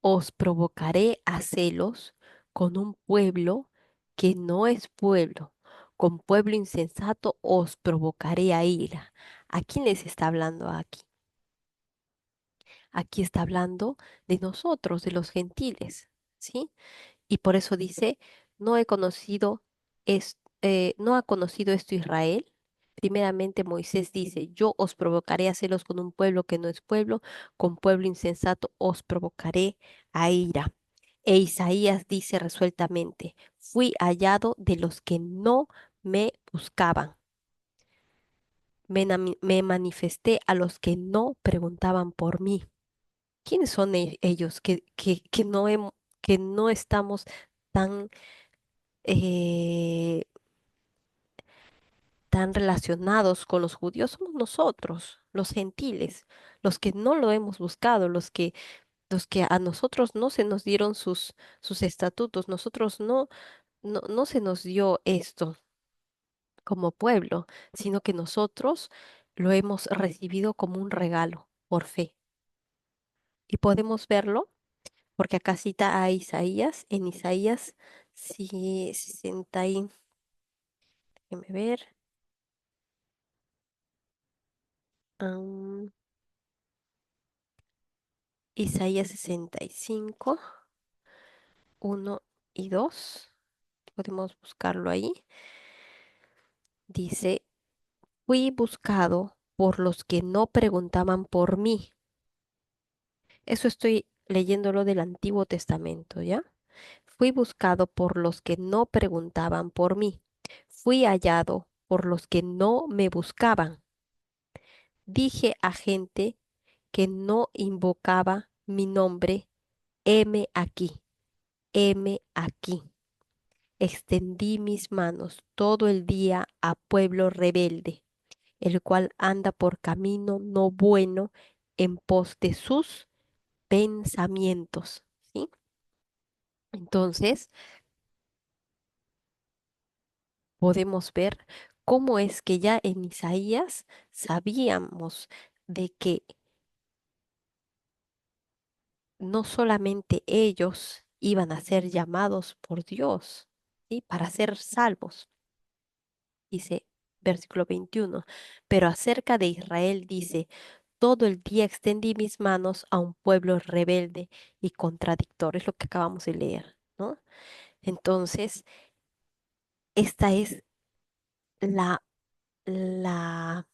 os provocaré a celos con un pueblo que no es pueblo, con pueblo insensato os provocaré a ira. ¿A quién les está hablando aquí? Aquí está hablando de nosotros, de los gentiles, ¿sí? Y por eso dice, no he conocido no ha conocido esto Israel. Primeramente Moisés dice, yo os provocaré a celos con un pueblo que no es pueblo, con pueblo insensato os provocaré a ira. E Isaías dice resueltamente, fui hallado de los que no me buscaban. Me manifesté a los que no preguntaban por mí. ¿Quiénes son ellos que no estamos tan eh, tan relacionados con los judíos? Somos nosotros, los gentiles, los que no lo hemos buscado, los que a nosotros no se nos dieron sus estatutos, nosotros no se nos dio esto como pueblo, sino que nosotros lo hemos recibido como un regalo por fe. Y podemos verlo porque acá cita a Isaías, en Isaías 60 déjeme ver, am, Isaías 65, 1 y 2, podemos buscarlo ahí. Dice, fui buscado por los que no preguntaban por mí. Eso estoy leyéndolo del Antiguo Testamento, ¿ya? Fui buscado por los que no preguntaban por mí. Fui hallado por los que no me buscaban. Dije a gente que no invocaba mi nombre, heme aquí, heme aquí. Extendí mis manos todo el día a pueblo rebelde, el cual anda por camino no bueno en pos de sus pensamientos. ¿Sí? Entonces, podemos ver cómo es que ya en Isaías sabíamos de que no solamente ellos iban a ser llamados por Dios, ¿sí? Para ser salvos, dice versículo 21. Pero acerca de Israel dice, todo el día extendí mis manos a un pueblo rebelde y contradictor. Es lo que acabamos de leer, ¿no? Entonces, esta es la, la,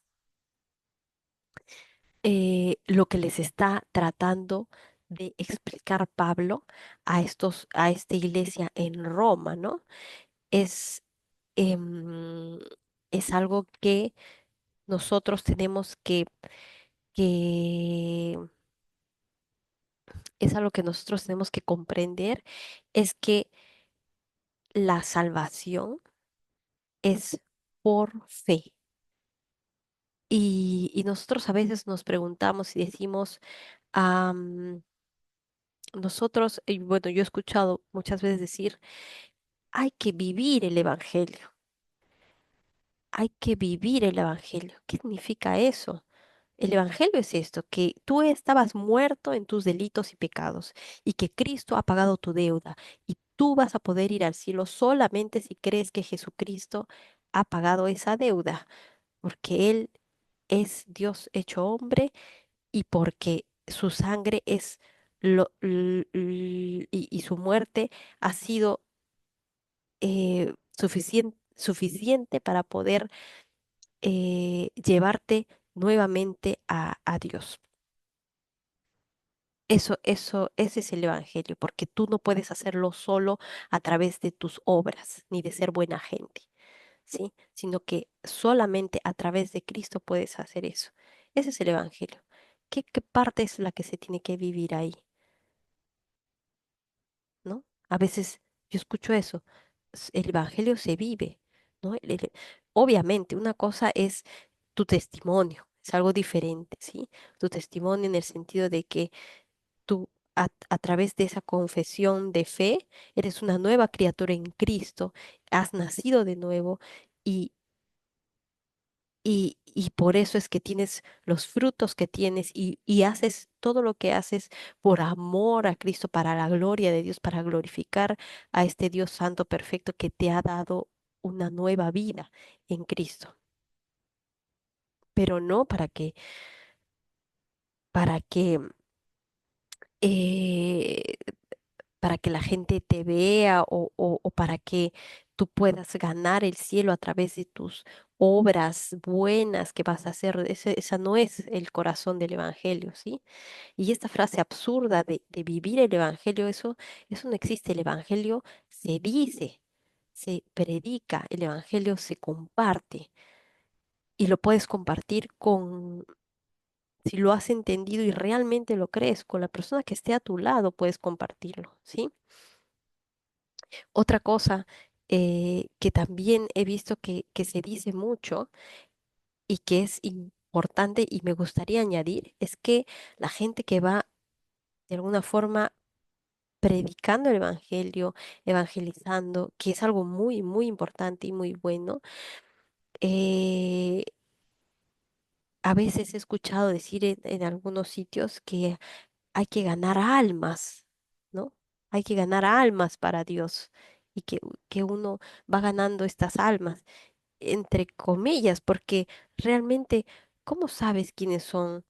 lo que les está tratando de explicar Pablo a esta iglesia en Roma, ¿no? Es, em, es algo que nosotros tenemos que es algo que nosotros tenemos que comprender, es que la salvación es por fe. Y nosotros a veces nos preguntamos y decimos, am, nosotros, y bueno, yo he escuchado muchas veces decir, hay que vivir el Evangelio, hay que vivir el Evangelio. ¿Qué significa eso? El Evangelio es esto, que tú estabas muerto en tus delitos y pecados y que Cristo ha pagado tu deuda y tú vas a poder ir al cielo solamente si crees que Jesucristo ha pagado esa deuda, porque Él es Dios hecho hombre y porque su sangre es y su muerte ha sido suficiente para poder llevarte nuevamente a Dios. Ese es el Evangelio, porque tú no puedes hacerlo solo a través de tus obras, ni de ser buena gente, ¿sí? Sino que solamente a través de Cristo puedes hacer eso. Ese es el Evangelio. ¿Qué parte es la que se tiene que vivir ahí, ¿no? A veces yo escucho eso, el Evangelio se vive, ¿no? Obviamente, una cosa es tu testimonio, es algo diferente, ¿sí? Tu testimonio en el sentido de que tú a través de esa confesión de fe eres una nueva criatura en Cristo, has nacido de nuevo y, y por eso es que tienes los frutos que tienes y haces todo lo que haces por amor a Cristo, para la gloria de Dios, para glorificar a este Dios santo perfecto que te ha dado una nueva vida en Cristo, pero no para que eh, para que la gente te vea o para que tú puedas ganar el cielo a través de tus obras buenas que vas a hacer. Esa no es el corazón del Evangelio, ¿sí? Y esta frase absurda de vivir el Evangelio, eso no existe. El Evangelio se dice, se predica, el Evangelio se comparte y lo puedes compartir si lo has entendido y realmente lo crees, con la persona que esté a tu lado puedes compartirlo, ¿sí? Otra cosa que también he visto que se dice mucho y que es importante y me gustaría añadir es que la gente que va de alguna forma predicando el evangelio, evangelizando, que es algo muy, muy importante y muy bueno, eh, a veces he escuchado decir en algunos sitios que hay que ganar almas, ¿no? Hay que ganar almas para Dios y que uno va ganando estas almas, entre comillas, porque realmente, ¿cómo sabes quiénes son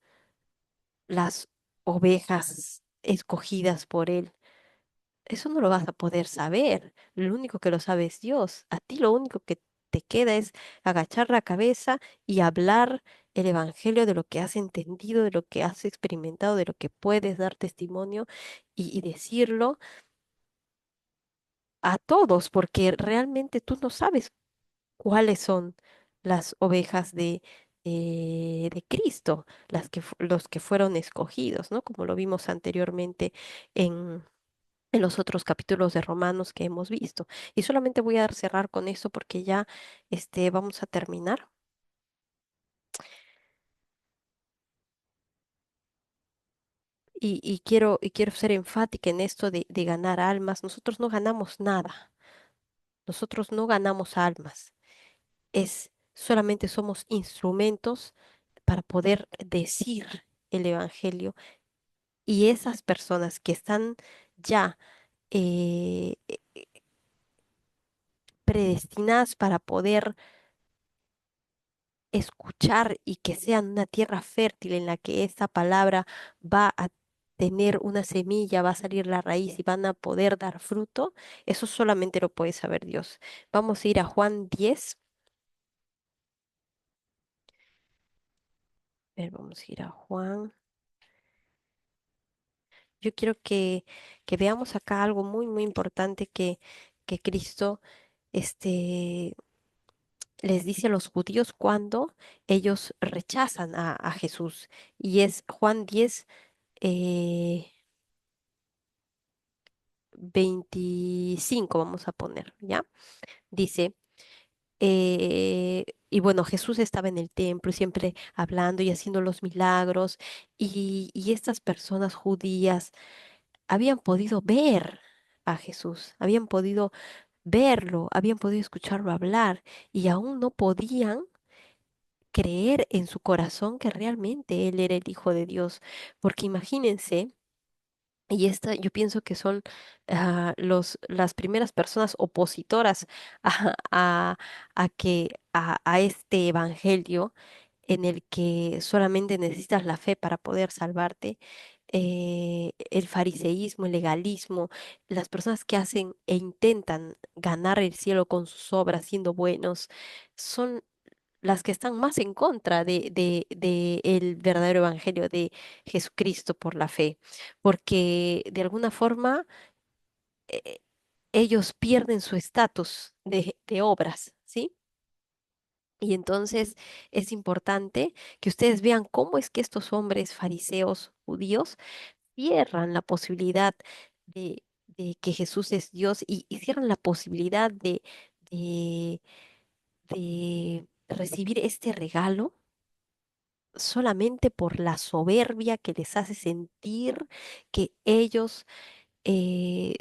las ovejas escogidas por Él? Eso no lo vas a poder saber. Lo único que lo sabe es Dios. A ti lo único que te queda es agachar la cabeza y hablar el evangelio de lo que has entendido, de lo que has experimentado, de lo que puedes dar testimonio y decirlo a todos, porque realmente tú no sabes cuáles son las ovejas de Cristo, los que fueron escogidos, ¿no? Como lo vimos anteriormente en los otros capítulos de Romanos que hemos visto. Y solamente voy a cerrar con esto porque ya vamos a terminar. Y quiero ser enfática en esto de ganar almas. Nosotros no ganamos nada. Nosotros no ganamos almas. Solamente somos instrumentos para poder decir el Evangelio. Y esas personas que están ya eh, predestinadas para poder escuchar y que sean una tierra fértil en la que esta palabra va a tener una semilla, va a salir la raíz y van a poder dar fruto, eso solamente lo puede saber Dios. Vamos a ir a Juan 10. A ver, vamos a ir a Juan. Yo quiero que veamos acá algo muy, muy importante que Cristo este, les dice a los judíos cuando ellos rechazan a Jesús. Y es Juan 10, 25 vamos a poner, ¿ya? Dice, y bueno, Jesús estaba en el templo y siempre hablando y haciendo los milagros, y estas personas judías habían podido ver a Jesús, habían podido verlo, habían podido escucharlo hablar y aún no podían creer en su corazón que realmente Él era el Hijo de Dios. Porque imagínense, y esta yo pienso que son las primeras personas opositoras a, a, a este evangelio en el que solamente necesitas la fe para poder salvarte. El fariseísmo, el legalismo, las personas que hacen e intentan ganar el cielo con sus obras siendo buenos, son las que están más en contra de el verdadero evangelio de Jesucristo por la fe, porque de alguna forma eh, ellos pierden su estatus de obras, ¿sí? Y entonces es importante que ustedes vean cómo es que estos hombres fariseos judíos cierran la posibilidad de que Jesús es Dios y cierran la posibilidad de, de recibir este regalo solamente por la soberbia que les hace sentir que ellos eh,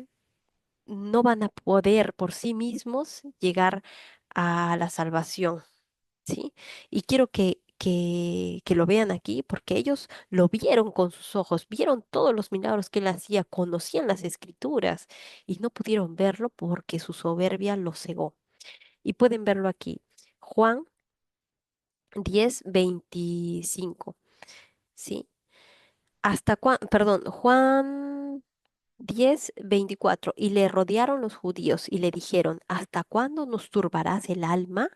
no van a poder por sí mismos llegar a la salvación, ¿sí? Y quiero que lo vean aquí porque ellos lo vieron con sus ojos, vieron todos los milagros que él hacía, conocían las escrituras y no pudieron verlo porque su soberbia los cegó. Y pueden verlo aquí. Juan 10:25, ¿sí? Perdón, Juan 10:24. Y le rodearon los judíos y le dijeron, ¿hasta cuándo nos turbarás el alma?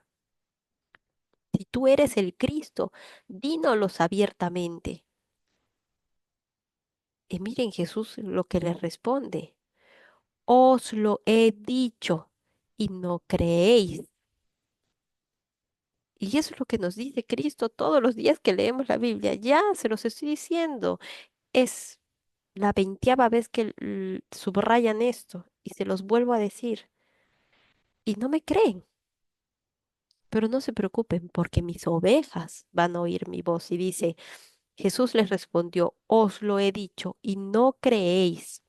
Si tú eres el Cristo, dínoslos abiertamente. Y miren Jesús lo que les responde. Os lo he dicho y no creéis. Y eso es lo que nos dice Cristo todos los días que leemos la Biblia. Ya se los estoy diciendo. Es la 20ª vez que subrayan esto y se los vuelvo a decir. Y no me creen, pero no se preocupen porque mis ovejas van a oír mi voz. Y dice, Jesús les respondió, os lo he dicho y no creéis.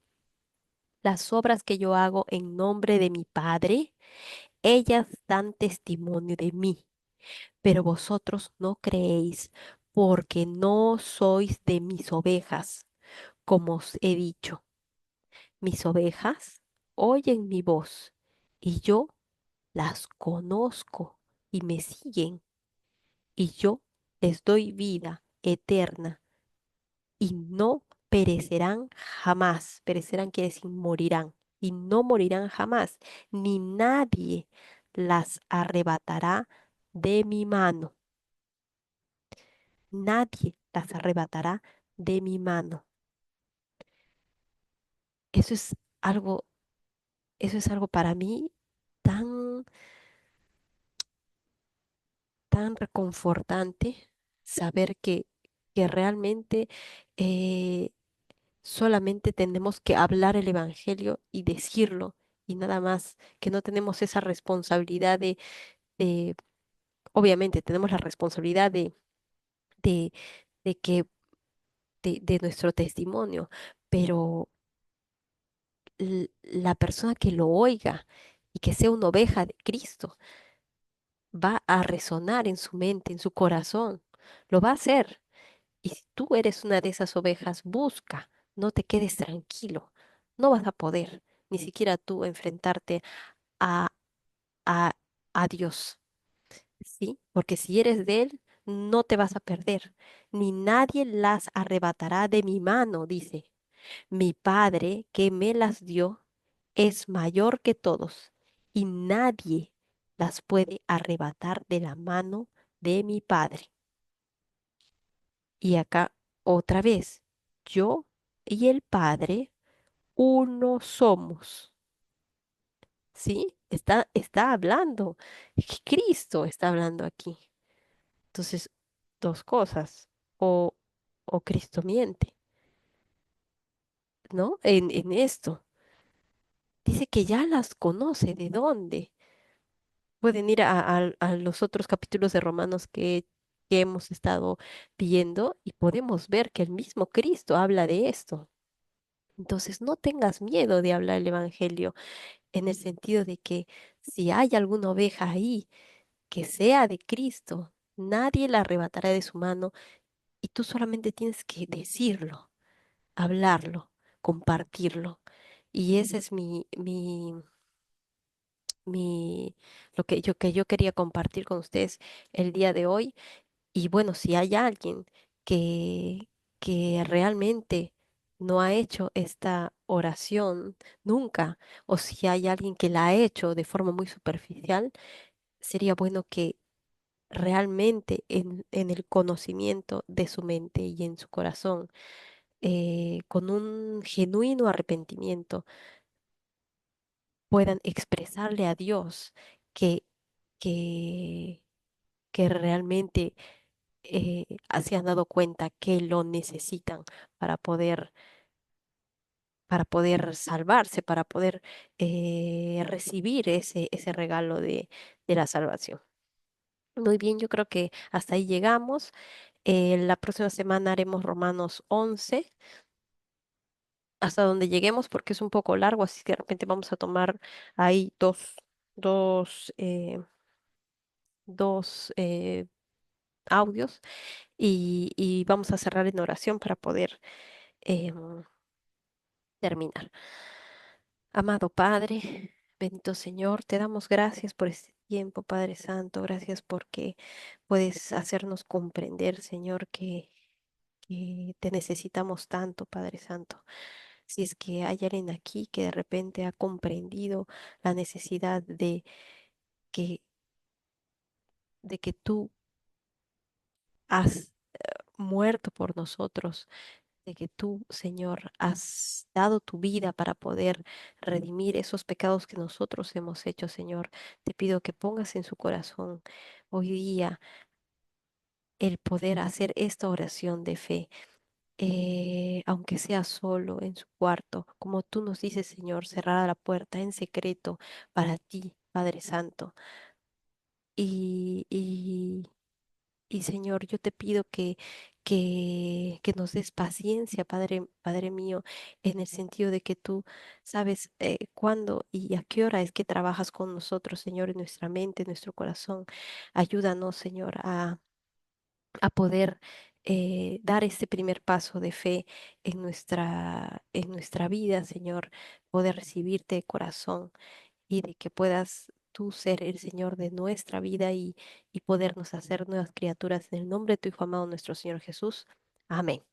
Las obras que yo hago en nombre de mi Padre, ellas dan testimonio de mí, pero vosotros no creéis porque no sois de mis ovejas, como os he dicho. Mis ovejas oyen mi voz y yo las conozco y me siguen y yo les doy vida eterna y no perecerán jamás. Perecerán quiere decir morirán y no morirán jamás, ni nadie las arrebatará de mi mano. Nadie las arrebatará de mi mano. Eso es algo, eso es algo para mí tan, tan reconfortante saber que realmente eh, solamente tenemos que hablar el Evangelio y decirlo y nada más, que no tenemos esa responsabilidad de- obviamente tenemos la responsabilidad de, de que, de nuestro testimonio, pero la persona que lo oiga y que sea una oveja de Cristo va a resonar en su mente, en su corazón, lo va a hacer. Y si tú eres una de esas ovejas, busca, no te quedes tranquilo, no vas a poder ni siquiera tú enfrentarte a, a, a Dios, ¿sí? Porque si eres de Él, no te vas a perder, ni nadie las arrebatará de mi mano, dice. Mi Padre que me las dio es mayor que todos, y nadie las puede arrebatar de la mano de mi Padre. Y acá otra vez, yo y el Padre uno somos. ¿Sí? Está hablando. Cristo está hablando aquí. Entonces, dos cosas. O, o Cristo miente, ¿no? En esto. Dice que ya las conoce. ¿De dónde? Pueden ir a los otros capítulos de Romanos que hemos estado viendo y podemos ver que el mismo Cristo habla de esto. Entonces, no tengas miedo de hablar el Evangelio en el sentido de que si hay alguna oveja ahí que sea de Cristo, nadie la arrebatará de su mano y tú solamente tienes que decirlo, hablarlo, compartirlo. Y ese es mi, que yo quería compartir con ustedes el día de hoy. Y bueno, si hay alguien que, que realmente no ha hecho esta oración nunca, o si hay alguien que la ha hecho de forma muy superficial, sería bueno que realmente en el conocimiento de su mente y en su corazón, con un genuino arrepentimiento, puedan expresarle a Dios que, que, que realmente se han dado cuenta que lo necesitan para poder, para poder salvarse, para poder recibir ese regalo de la salvación. Muy bien, yo creo que hasta ahí llegamos. La próxima semana haremos Romanos 11 hasta donde lleguemos porque es un poco largo, así que de repente vamos a tomar ahí dos, eh, dos audios y vamos a cerrar en oración para poder terminar. Amado Padre, bendito Señor, te damos gracias por este tiempo, Padre Santo. Gracias porque puedes hacernos comprender, Señor, que te necesitamos tanto, Padre Santo. Si es que hay alguien aquí que de repente ha comprendido la necesidad que, de que tú has muerto por nosotros, de que tú, Señor, has dado tu vida para poder redimir esos pecados que nosotros hemos hecho, Señor. Te pido que pongas en su corazón hoy día el poder hacer esta oración de fe, aunque sea solo en su cuarto, como tú nos dices, Señor, cerrada la puerta en secreto para ti, Padre Santo. Y y Señor, yo te pido que nos des paciencia, Padre mío, en el sentido de que tú sabes cuándo y a qué hora es que trabajas con nosotros, Señor, en nuestra mente, en nuestro corazón. Ayúdanos, Señor, a poder dar este primer paso de fe en nuestra vida, Señor, poder recibirte de corazón y de que puedas tú ser el Señor de nuestra vida y podernos hacer nuevas criaturas en el nombre de tu Hijo amado, nuestro Señor Jesús. Amén.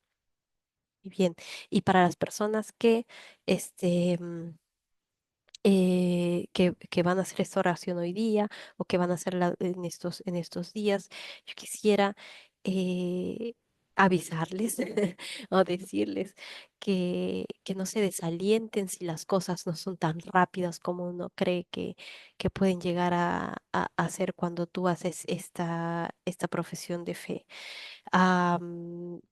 Y bien, y para las personas que, este, que van a hacer esta oración hoy día o que van a hacerla en estos días, yo quisiera eh, avisarles o decirles que no se desalienten si las cosas no son tan rápidas como uno cree que pueden llegar a ser cuando tú haces esta profesión de fe.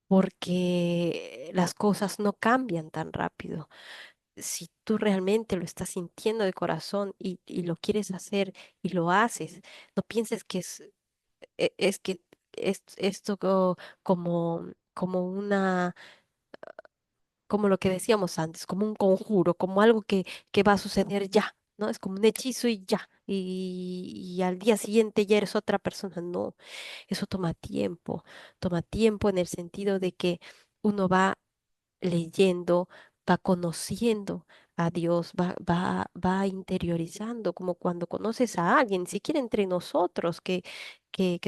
Porque las cosas no cambian tan rápido. Si tú realmente lo estás sintiendo de corazón y lo quieres hacer y lo haces, no pienses que es que esto como una, como lo que decíamos antes, como un conjuro, como algo que va a suceder ya, ¿no? Es como un hechizo y ya, y al día siguiente ya eres otra persona. No, eso toma tiempo en el sentido de que uno va leyendo, va conociendo a Dios, va interiorizando, como cuando conoces a alguien, siquiera entre nosotros que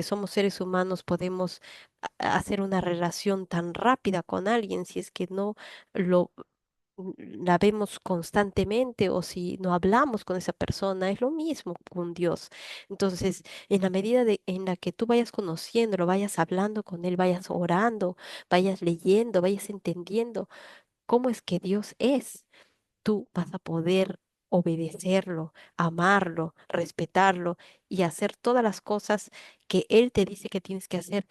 somos seres humanos podemos hacer una relación tan rápida con alguien si es que no lo la vemos constantemente o si no hablamos con esa persona, es lo mismo con Dios. Entonces, en la medida en la que tú vayas conociéndolo, vayas hablando con Él, vayas orando, vayas leyendo, vayas entendiendo cómo es que Dios es, tú vas a poder obedecerlo, amarlo, respetarlo y hacer todas las cosas que Él te dice que tienes que hacer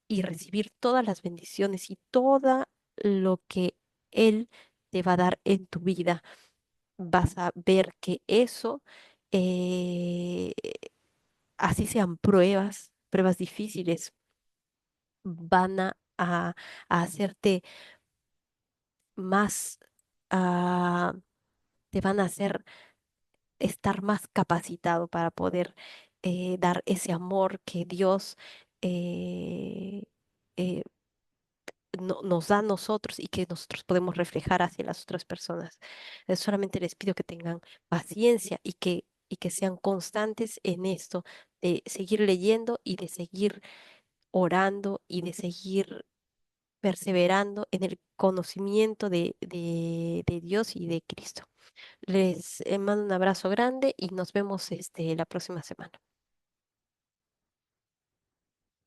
y recibir todas las bendiciones y todo lo que Él te va a dar en tu vida. vas a ver que eso, eh, así sean pruebas difíciles, van a hacerte más, ah, te van a hacer estar más capacitado para poder dar ese amor que Dios eh, eh, nos da a nosotros y que nosotros podemos reflejar hacia las otras personas. Solamente les pido que tengan paciencia y que sean constantes en esto, de seguir leyendo y de seguir orando y de seguir perseverando en el conocimiento de Dios y de Cristo. Les mando un abrazo grande y nos vemos la próxima semana.